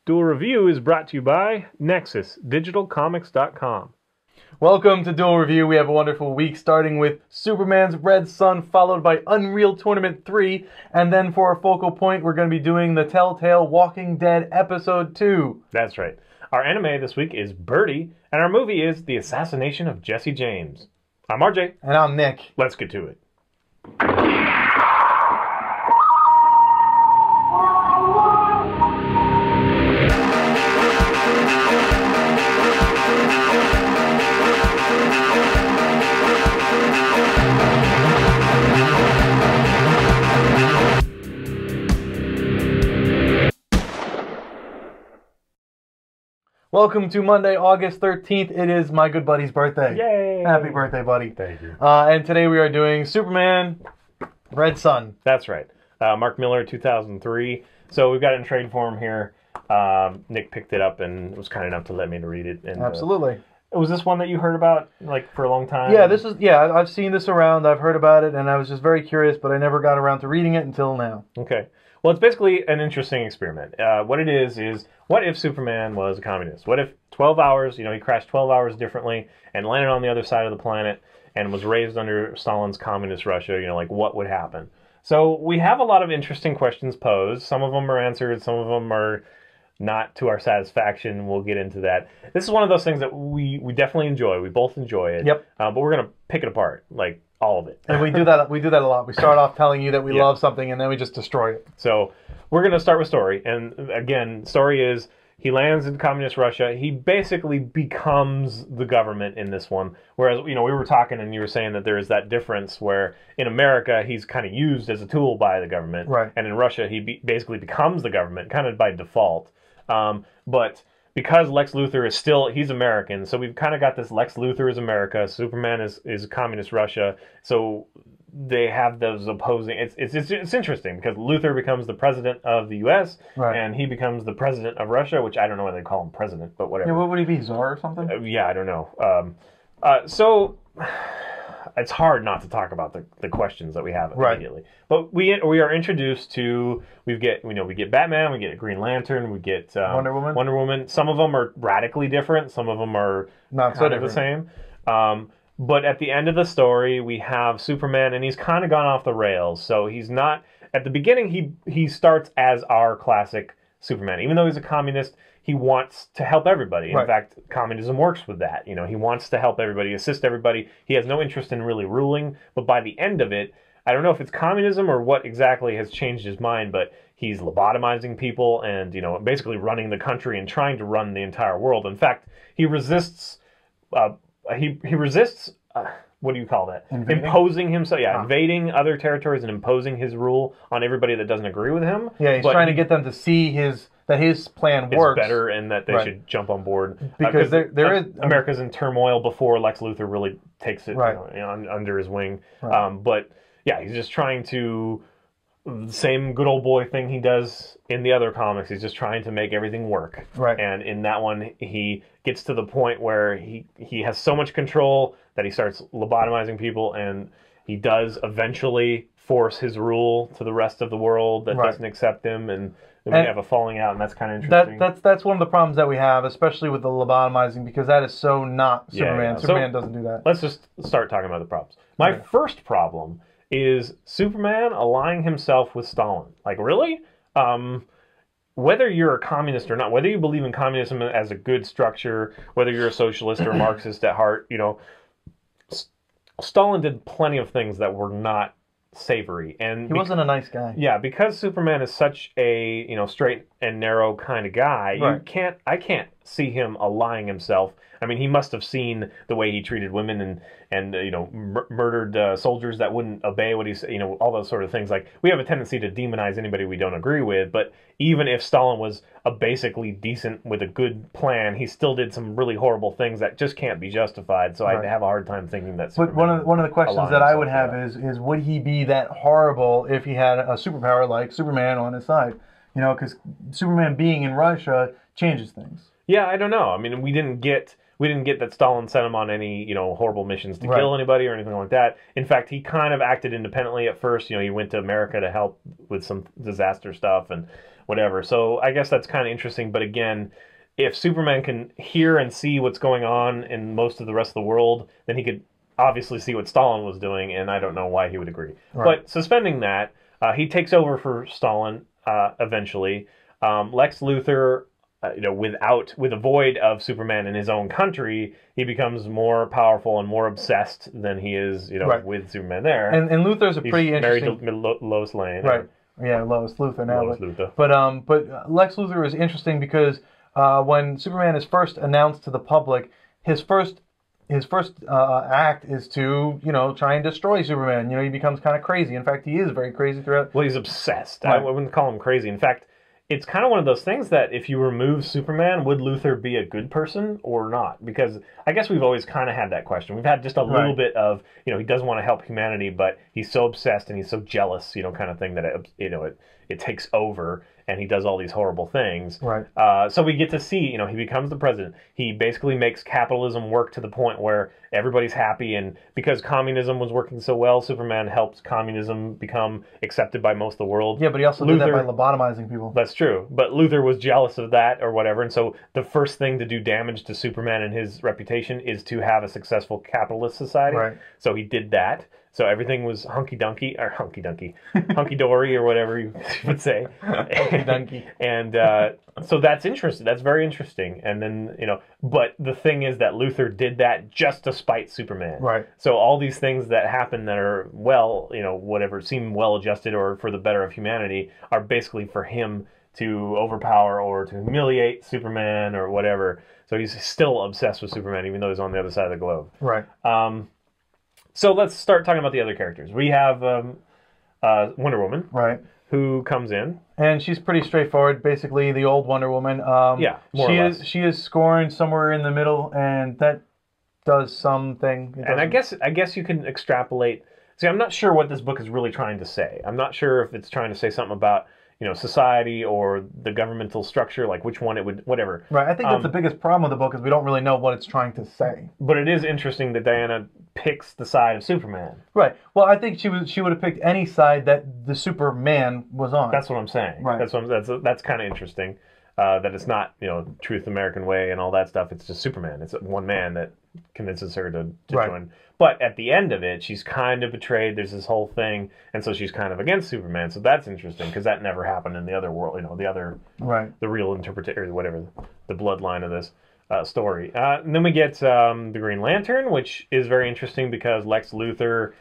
Duel Review is brought to you by NexusDigitalComics.com. Welcome to Duel Review. We have a wonderful week starting with Superman's Red Sun, followed by Unreal Tournament 3, and then for our focal point, we're going to be doing the Telltale Walking Dead Episode 2. That's right. Our anime this week is Birdie, and our movie is The Assassination of Jesse James. I'm RJ. And I'm Nick. Let's get to it. Welcome to Monday, August 13th. It is my good buddy's birthday. Yay! Happy birthday, buddy. Thank you. And today we are doing Superman Red Sun. That's right. Mark Millar, 2003. So we've got it in trade form here. Nick picked it up and was kind enough to let me to read it. And, Absolutely. Was this one that you heard about like for a long time? Yeah, I've seen this around. I've heard about it, and I was just very curious, but I never got around to reading it until now. Okay. Well, it's basically an interesting experiment. What it is, what if Superman was a communist? What if 12 hours, he crashed 12 hours differently and landed on the other side of the planet and was raised under Stalin's communist Russia, what would happen? So we have a lot of interesting questions posed. Some of them are answered, some of them are not to our satisfaction. We'll get into that. This is one of those things that we definitely enjoy. We both enjoy it. Yep. But we're going to pick it apart, like all of it. And we do that a lot. We start off telling you that we love something, and then we just destroy it. So we're going to start with story. And again, story is he lands in communist Russia. He basically becomes the government in this one. Whereas, we were talking and you were saying that there is that difference where in America, he's kind of used as a tool by the government. Right. And in Russia, he basically becomes the government kind of by default. But because Lex Luthor is he's American, so we've kind of got this Lex Luthor is America, Superman is communist Russia, so they have those opposing. It's interesting because Luthor becomes the president of the U.S. Right. and he becomes the president of Russia, which I don't know why they call him president, but whatever. Yeah, what would he be, Czar or something? Yeah, I don't know. So it's hard not to talk about the questions that we have immediately. Right. But we are introduced to we get Batman, we get Green Lantern, we get Wonder Woman. Some of them are radically different. Some of them are not kind of the same. But at the end of the story, we have Superman, and he's kind of gone off the rails. So he's not at the beginning. He starts as our classic Superman, even though he's a communist. He wants to help everybody. In fact, communism works with that. He wants to help everybody, assist everybody. He has no interest in really ruling. But by the end of it, I don't know if it's communism or what exactly has changed his mind, but he's lobotomizing people and, basically running the country and trying to run the entire world. In fact, he resists, he resists, what do you call that? Invading? Imposing himself, invading other territories and imposing his rule on everybody that doesn't agree with him. Yeah, he's trying to get them to see that his plan works. It's better and that they should jump on board. Because there is... America's in turmoil before Lex Luthor really takes it under his wing. Right. But yeah, he's just trying to... The same good old boy thing he does in the other comics. He's just trying to make everything work. Right. And in that one, he gets to the point where he has so much control that he starts lobotomizing people, and he does eventually force his rule to the rest of the world that doesn't accept him, and we have a falling out, and that's kind of interesting. That's one of the problems that we have, especially with the lobotomizing, because that is so not Superman. Superman doesn't do that. Let's just start talking about the problems. My first problem is Superman allying himself with Stalin. Like, really? Whether you're a communist or not, whether you believe in communism as a good structure, whether you're a socialist or a Marxist at heart, Stalin did plenty of things that were not savory. And he wasn't a nice guy. Yeah, because Superman is such a, straight and narrow kind of guy, I can't see him allying himself. I mean, he must have seen the way he treated women and murdered soldiers that wouldn't obey what he said, all those sort of things. Like, we have a tendency to demonize anybody we don't agree with, but even if Stalin was a basically decent with a good plan, he still did some really horrible things that just can't be justified. So I have a hard time thinking that Superman... But one of the questions that I would have is would he be that horrible if he had a superpower like Superman on his side? Because Superman being in Russia changes things. Yeah, I don't know. I mean, we didn't get we didn't get that Stalin sent him on any, horrible missions to Right. kill anybody or anything like that. In fact, he kind of acted independently at first. He went to America to help with some disaster stuff and whatever. So I guess that's kind of interesting. But again, if Superman can hear and see what's going on in most of the rest of the world, then he could obviously see what Stalin was doing, and I don't know why he would agree. Right. But suspending that, he takes over for Stalin eventually. Lex Luthor, with a void of Superman in his own country, he becomes more powerful and more obsessed than he is, Right. with Superman there. And Luthor's a He's pretty married interesting. to Lois Lane. Right. Yeah, Lois Luthor now. Lois Luthor. But Lex Luthor is interesting because when Superman is first announced to the public, his first act is to try and destroy Superman. He becomes kind of crazy. In fact, he is very crazy throughout. Well, he's obsessed. Right. I wouldn't call him crazy. In fact, it's kind of one of those things that if you remove Superman, would Luthor be a good person or not? Because I guess we've always kind of had that question. We've had just a little Right. bit of, he does want to help humanity, but he's so obsessed and he's so jealous, kind of thing that it takes over and he does all these horrible things. Right. So we get to see, he becomes the president. He basically makes capitalism work to the point where everybody's happy. And because communism was working so well, Superman helped communism become accepted by most of the world. Yeah, but he also did that by lobotomizing people. That's true. But Luthor was jealous of that or whatever. And so the first thing to do damage to Superman and his reputation is to have a successful capitalist society. Right. So he did that. So everything was hunky-dory, or whatever you would say. Hunky-dunky. And so that's interesting. That's very interesting. And then, but the thing is that Luthor did that just to spite Superman. Right. So all these things that happen that are, whatever, seem well-adjusted or for the better of humanity are basically for him to overpower or to humiliate Superman or whatever. So he's still obsessed with Superman, even though he's on the other side of the globe. Right. So let's start talking about the other characters. We have Wonder Woman, Right. who comes in. And she's pretty straightforward, basically the old Wonder Woman. Yeah, more or less. She is scoring somewhere in the middle, and that does something. And I guess you can extrapolate. See, I'm not sure what this book is really trying to say. I'm not sure if it's trying to say something about society or the governmental structure, like which one it would, whatever. Right. I think that's the biggest problem with the book is we don't really know what it's trying to say. But it is interesting that Diana picks the side of Superman. Right. Well, I think she would have picked any side that the Superman was on. That's what I'm saying. Right. That's kind of interesting. That it's not Truth American Way and all that stuff. It's just Superman. It's one man that convinces her to Right. join. But at the end of it, she's kind of betrayed. There's this whole thing, and so she's kind of against Superman. So that's interesting because that never happened in the other world. Right. The real interpretation, or whatever, the bloodline of this story. And then we get the Green Lantern, which is very interesting because Lex Luthor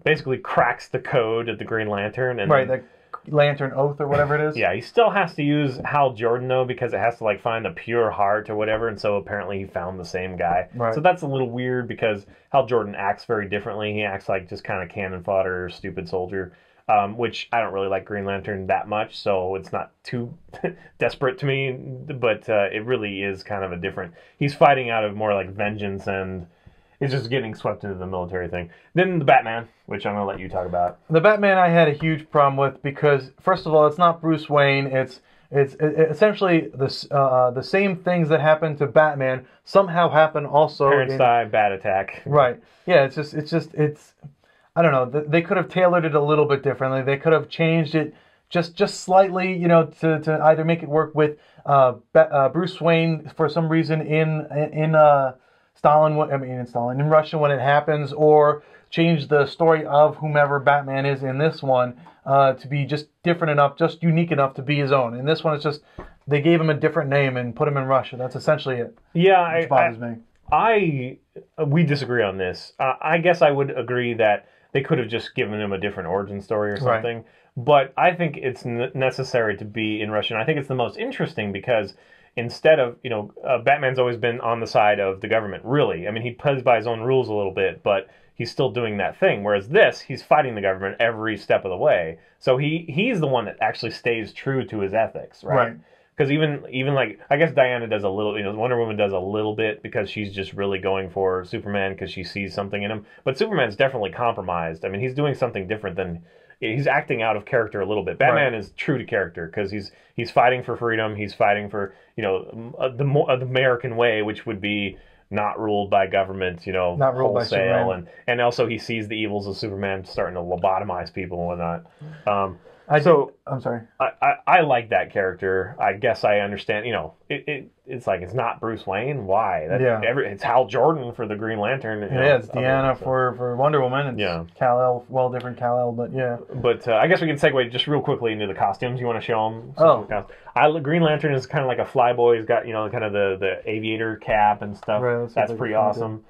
basically cracks the code of the Green Lantern, and Right. The Lantern Oath or whatever it is. yeah, he still has to use Hal Jordan though because it has to find the pure heart or whatever, and so apparently he found the same guy. Right. So that's a little weird because Hal Jordan acts very differently. He acts like just kind of cannon fodder, stupid soldier, which I don't really like Green Lantern that much, so it's not too desperate to me. But it really is kind of a different. He's fighting out of more like vengeance and. He's just getting swept into the military thing. Then the Batman, which I'm going to let you talk about. The Batman I had a huge problem with because, first of all, it's not Bruce Wayne. It's essentially the same things that happen to Batman somehow happen also. Parents die, bat attack. Right. Yeah. It's. I don't know. They could have tailored it a little bit differently. They could have changed it just slightly, to either make it work with Bruce Wayne for some reason in Russia when it happens, or change the story of whomever Batman is in this one to be just different enough, just unique enough to be his own. In this one, it's just they gave him a different name and put him in Russia. That's essentially it. Yeah, which bothers me. We disagree on this. I guess I would agree that they could have just given him a different origin story or something. Right. But I think it's necessary to be in Russia. And I think it's the most interesting because instead of, Batman's always been on the side of the government, really. I mean, he plays by his own rules a little bit, but he's still doing that thing. Whereas this, he's fighting the government every step of the way. So he's the one that actually stays true to his ethics, right? Right. Because even like, I guess Diana does a little, Wonder Woman does a little bit because she's just really going for Superman because she sees something in him. But Superman's definitely compromised. I mean, he's doing something different than, he's acting out of character a little bit. Batman is true to character because he's fighting for freedom. He's fighting for the American way, which would be not ruled by government, not ruled by Superman. and also he sees the evils of Superman starting to lobotomize people and whatnot. I'm sorry. I like that character. I guess I understand. It's like it's not Bruce Wayne. Why? It's Hal Jordan for the Green Lantern. It's Deanna for Wonder Woman. It's Kal-El, different Kal-El, but yeah. But I guess we can segue just real quickly into the costumes. You want to show them? Green Lantern is kind of like a flyboy. He's got kind of the aviator cap and stuff. Right, that's pretty awesome.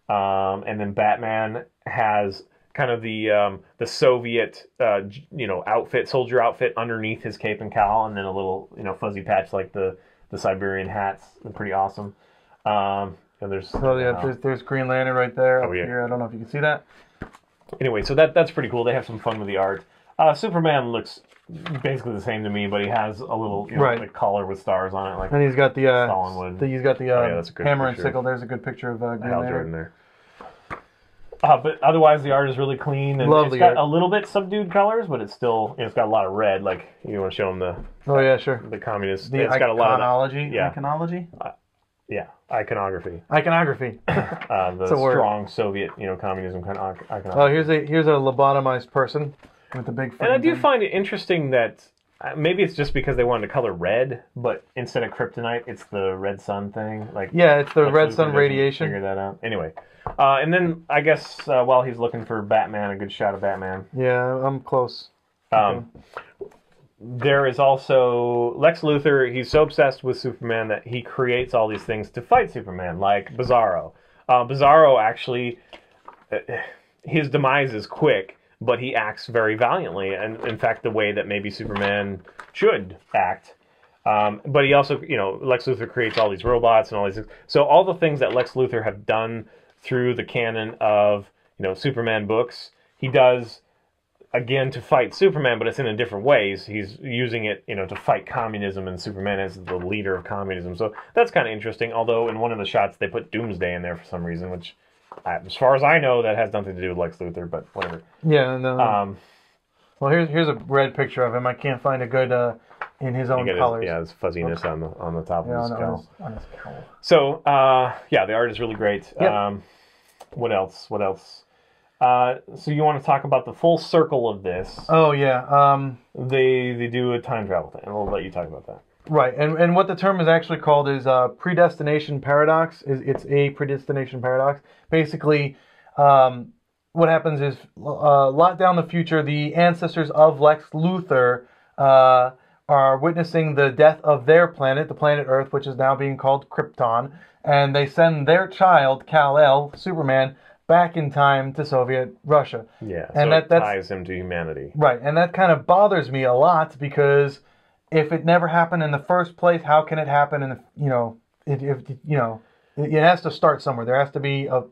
And then Batman has kind of the Soviet outfit, soldier outfit underneath his cape and cowl, and then a little fuzzy patch like the Siberian hats. They're pretty awesome. There's Green Lantern right there up here. I don't know if you can see that. Anyway, so that's pretty cool. They have some fun with the art. Superman looks basically the same to me, but he has a little like collar with stars on it, and he's got the Stalinwood. He's got the hammer and sickle. There's a good picture of Green Hal Lantern Jordan there. But otherwise, the art is really clean, and it's got a little bit subdued colors, but it's still it's got a lot of red. Like you want to show them the the communist. It's got a lot of iconology. Iconography. The strong Soviet communism kind of iconography. Oh, here's a lobotomized person with a big. And I do find it interesting that maybe it's just because they wanted to color red, but instead of kryptonite, it's the red sun thing. It's the red sun radiation. Figure that out. Anyway. And then I guess while he's looking for Batman, a good shot of Batman. Yeah, I'm close. There is also Lex Luthor. He's so obsessed with Superman that he creates all these things to fight Superman, like Bizarro. Bizarro actually, his demise is quick, but he acts very valiantly, and in fact, the way that maybe Superman should act. But he also, Lex Luthor creates all these robots and all these things. So all the things that Lex Luthor have done through the canon of Superman books, he does again to fight Superman, but it's in a different ways. He's using it to fight communism, and Superman is the leader of communism. So that's kind of interesting. Although in one of the shots they put Doomsday in there for some reason, which as far as I know that has nothing to do with Lex Luthor, but whatever. Yeah. No. Well, here's a red picture of him. I can't find a good in his own colors. His fuzziness on the top of his cowl. On his cowl. So the art is really great. Yep. What else? So you want to talk about the full circle of this? Oh yeah. They do a time travel thing, and we'll let you talk about that. Right, and what the term is actually called is predestination paradox. It's a predestination paradox. Basically, what happens is a lot down the future, the ancestors of Lex Luthor are witnessing the death of their planet, the planet Earth, which is now being called Krypton, and they send their child, Kal-El, Superman, back in time to Soviet Russia. Yeah, and so that ties him to humanity. Right, and that kind of bothers me a lot because if it never happened in the first place, how can it happen in the, it has to start somewhere. There has to be a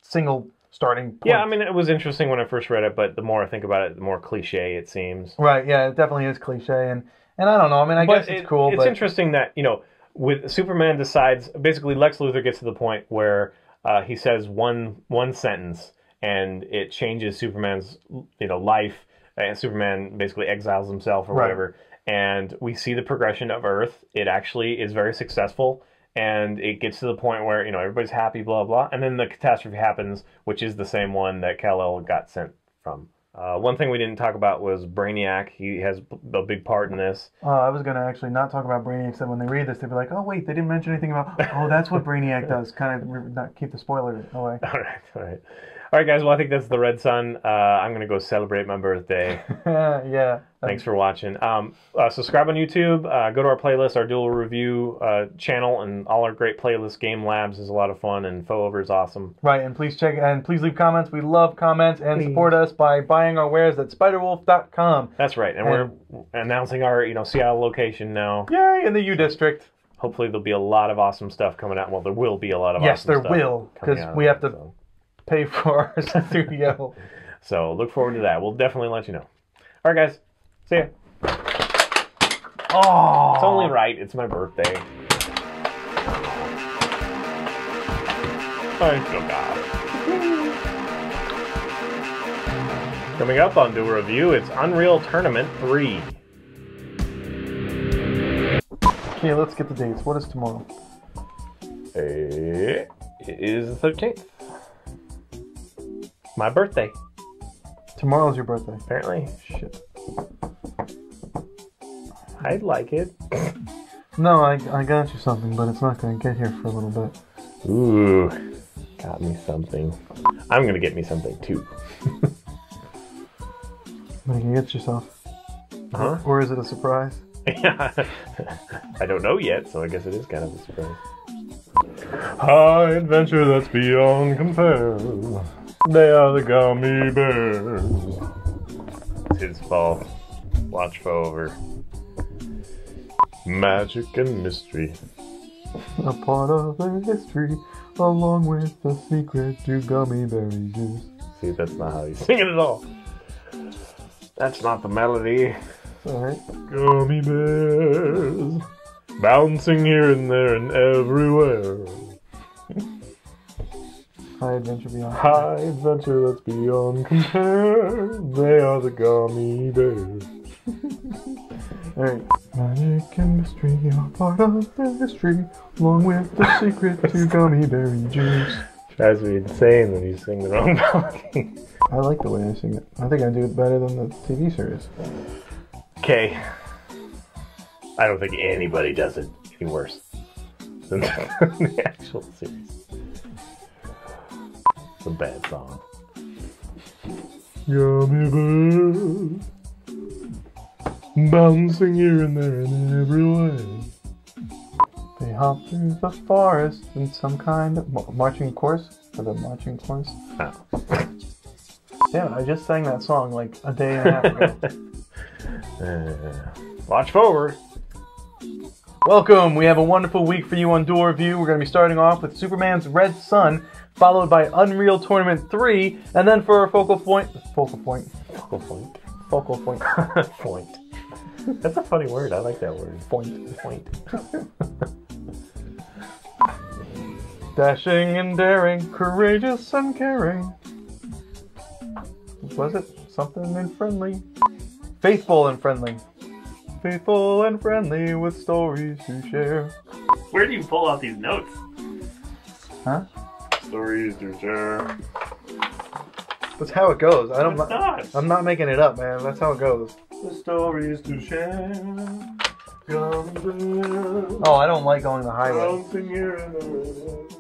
single starting point. Yeah, I mean, it was interesting when I first read it, but the more I think about it, the more cliche it seems. Right, yeah, it definitely is cliche, and I don't know, I mean, I guess it's cool, it's interesting that, with Superman decides, basically Lex Luthor gets to the point where he says one sentence, and it changes Superman's, life, and Superman basically exiles himself or whatever, and we see the progression of Earth. It actually is very successful, and it gets to the point where, everybody's happy, blah, blah, and then the catastrophe happens, which is the same one that Kal-El got sent from. One thing we didn't talk about was Brainiac. He has a big part in this. I was going to actually not talk about Brainiac, so when they read this, they'll be like, oh, wait, they didn't mention anything about, that's what Brainiac does. Kind of not keep the spoiler away. All right, guys. Well, I think that's the Red Sun. I'm going to go celebrate my birthday. Yeah. Thanks for watching. Subscribe on YouTube. Go to our playlist, our Duel review channel, and all our great playlists. Game Labs is a lot of fun, and Faux Over is awesome. Right, and please please leave comments. We love comments, and support us by buying our wares at spiderwolf.com. That's right, and we're announcing our Seattle location now. Yay, in the U District. Hopefully there'll be a lot of awesome stuff coming out. Well, there will be a lot of awesome stuff. Yes, there will, because we have to pay for our studio. So look forward to that. We'll definitely let you know. All right, guys. See ya. Oh, it's only right. It's my birthday. I forgot. Coming up on Duel Review, it's Unreal Tournament 3. Okay, let's get the dates. What is tomorrow? It is the 13th. My birthday. Tomorrow's your birthday. Apparently. Shit. I'd like it. No, I got you something, but it's not going to get here for a little bit. Ooh, got me something. I'm going to get me something too. What are you going to get yourself? Huh? Or is it a surprise? Yeah. I don't know yet, so I guess it is kind of a surprise. High adventure that's beyond compare. They are the gummy bears. It's his fault. Watch over. Magic and mystery. A part of their history, along with the secret to gummy berry juice. See, that's not how he's singing at all. That's not the melody. Alright. Gummy bears, bouncing here and there and everywhere. High adventure beyond. High adventure that's beyond compare. They are the gummy bears. Alright. Magic and mystery are part of their history, along with the secret to gummy berry juice. Drives me insane when you sing the wrong melody. I like the way I sing it. I think I do it better than the TV series. Okay. I don't think anybody does it any worse than the actual series. It's a bad song. Gummy bears, bouncing here and there and everywhere. They hop through the forest in some kind of marching course. For the marching course. Oh. Damn it, I just sang that song like a day and a half ago. Watch forward. Welcome! We have a wonderful week for you on Duel Review. We're going to be starting off with Superman's Red Sun, followed by Unreal Tournament 3, and then for our focal point... Point. That's a funny word. I like that word. Point. Dashing and daring, courageous and caring. Was it something and friendly? Faithful and friendly. Faithful and friendly with stories to share. Where do you pull out these notes? Huh? Stories to share. That's how it goes. I'm not making it up, man. That's how it goes. The stories to share. Oh, I don't like going the highway. Bouncing here and there.